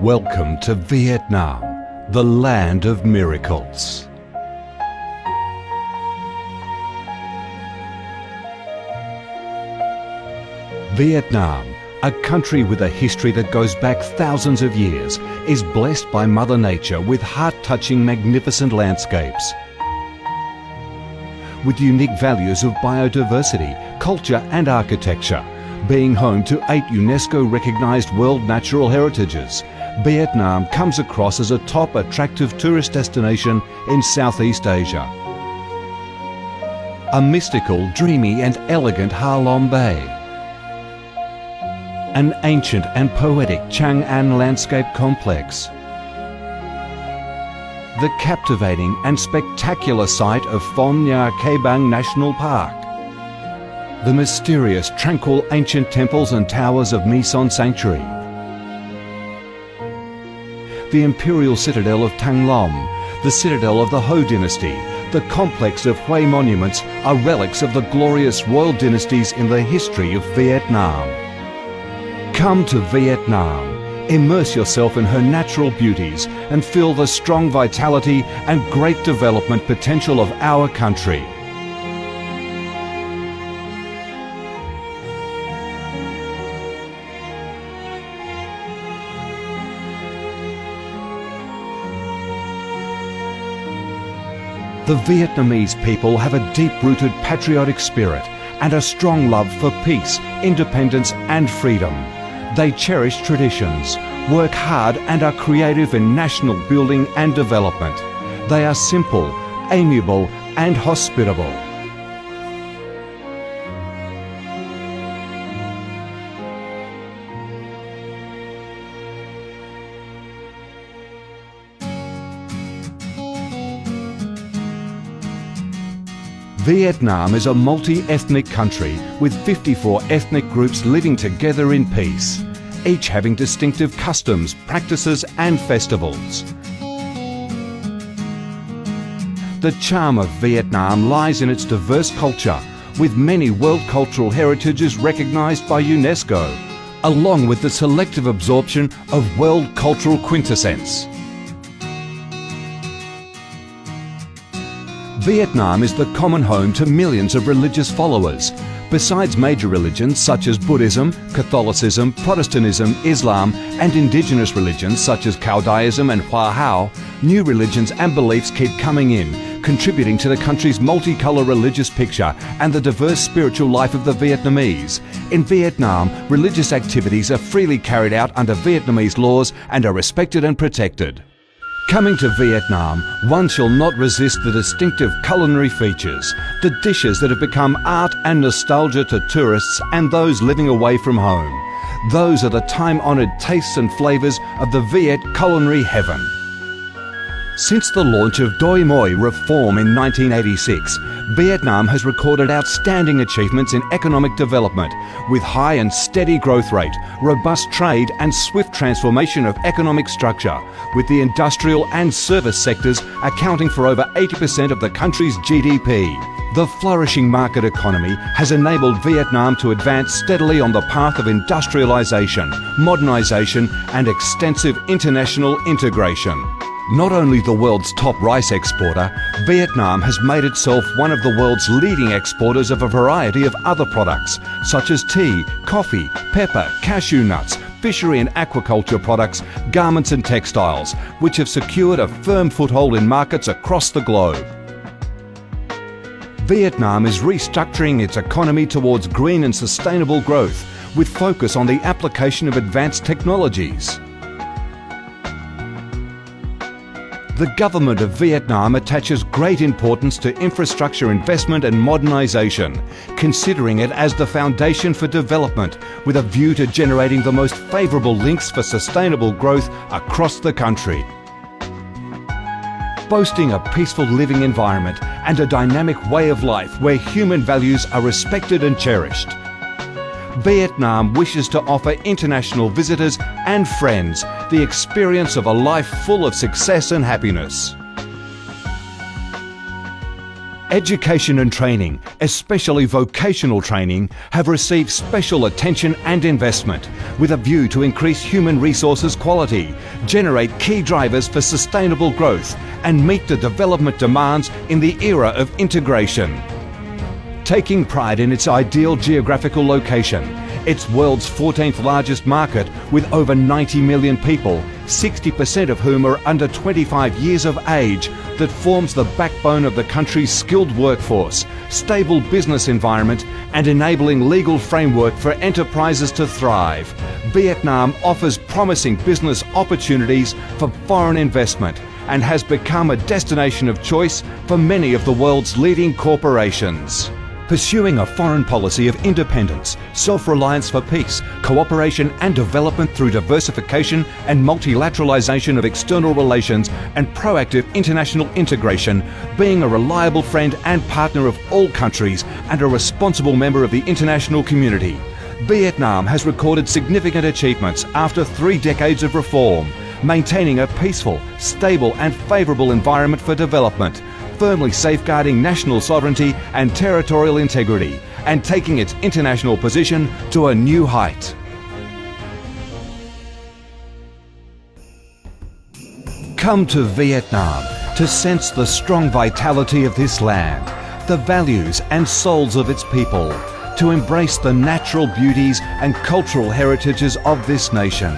Welcome to Vietnam, the land of miracles. Vietnam, a country with a history that goes back thousands of years, is blessed by Mother Nature with heart-touching, magnificent landscapes. With unique values of biodiversity, culture and architecture, being home to 8 UNESCO-recognised World Natural Heritages, Vietnam comes across as a top attractive tourist destination in Southeast Asia. A mystical, dreamy and elegant Ha Long Bay. An ancient and poetic Chang An landscape complex. The captivating and spectacular site of Phong Nha Ke Bang National Park. The mysterious, tranquil ancient temples and towers of My Son Sanctuary. The imperial citadel of Thăng Long, the citadel of the Ho dynasty, the complex of Hue monuments are relics of the glorious royal dynasties in the history of Vietnam. Come to Vietnam, immerse yourself in her natural beauties and feel the strong vitality and great development potential of our country. The Vietnamese people have a deep-rooted patriotic spirit and a strong love for peace, independence and freedom. They cherish traditions, work hard and are creative in national building and development. They are simple, amiable and hospitable. Vietnam is a multi-ethnic country with 54 ethnic groups living together in peace, each having distinctive customs, practices and festivals. The charm of Vietnam lies in its diverse culture, with many World Cultural Heritages recognised by UNESCO, along with the selective absorption of World Cultural Quintessence. Vietnam is the common home to millions of religious followers. Besides major religions such as Buddhism, Catholicism, Protestantism, Islam and indigenous religions such as Cao Daism and Hoa Hao, new religions and beliefs keep coming in, contributing to the country's multicolour religious picture and the diverse spiritual life of the Vietnamese. In Vietnam, religious activities are freely carried out under Vietnamese laws and are respected and protected. Coming to Vietnam, one shall not resist the distinctive culinary features, the dishes that have become art and nostalgia to tourists and those living away from home. Those are the time-honoured tastes and flavours of the Viet culinary heaven. Since the launch of Doi Moi reform in 1986, Vietnam has recorded outstanding achievements in economic development, with high and steady growth rate, robust trade and swift transformation of economic structure, with the industrial and service sectors accounting for over 80% of the country's GDP. The flourishing market economy has enabled Vietnam to advance steadily on the path of industrialisation, modernisation and extensive international integration. Not only the world's top rice exporter, Vietnam has made itself one of the world's leading exporters of a variety of other products, such as tea, coffee, pepper, cashew nuts, fishery and aquaculture products, garments and textiles, which have secured a firm foothold in markets across the globe. Vietnam is restructuring its economy towards green and sustainable growth, with focus on the application of advanced technologies. The government of Vietnam attaches great importance to infrastructure investment and modernisation, considering it as the foundation for development, with a view to generating the most favourable links for sustainable growth across the country. Boasting a peaceful living environment and a dynamic way of life where human values are respected and cherished, Vietnam wishes to offer international visitors and friends the experience of a life full of success and happiness. Education and training, especially vocational training, have received special attention and investment with a view to increase human resources quality, generate key drivers for sustainable growth and meet the development demands in the era of integration. Taking pride in its ideal geographical location, its world's 14th largest market with over 90 million people, 60% of whom are under 25 years of age, that forms the backbone of the country's skilled workforce, stable business environment and enabling legal framework for enterprises to thrive. Vietnam offers promising business opportunities for foreign investment and has become a destination of choice for many of the world's leading corporations. Pursuing a foreign policy of independence, self-reliance for peace, cooperation and development through diversification and multilateralization of external relations and proactive international integration, being a reliable friend and partner of all countries and a responsible member of the international community. Vietnam has recorded significant achievements after 3 decades of reform, maintaining a peaceful, stable and favourable environment for development, firmly safeguarding national sovereignty and territorial integrity, and taking its international position to a new height. Come to Vietnam to sense the strong vitality of this land, the values and souls of its people, to embrace the natural beauties and cultural heritages of this nation,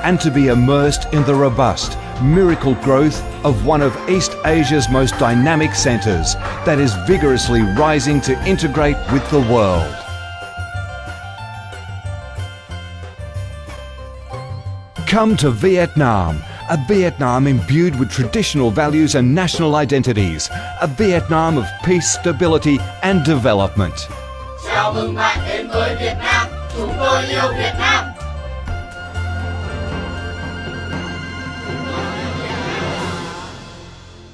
and to be immersed in the robust, miracle growth of one of East Asia's most dynamic centres that is vigorously rising to integrate with the world. Come to Vietnam, a Vietnam imbued with traditional values and national identities, a Vietnam of peace, stability and development. Chào mừng bạn đến với Việt Nam, chúng tôi yêu Việt Nam.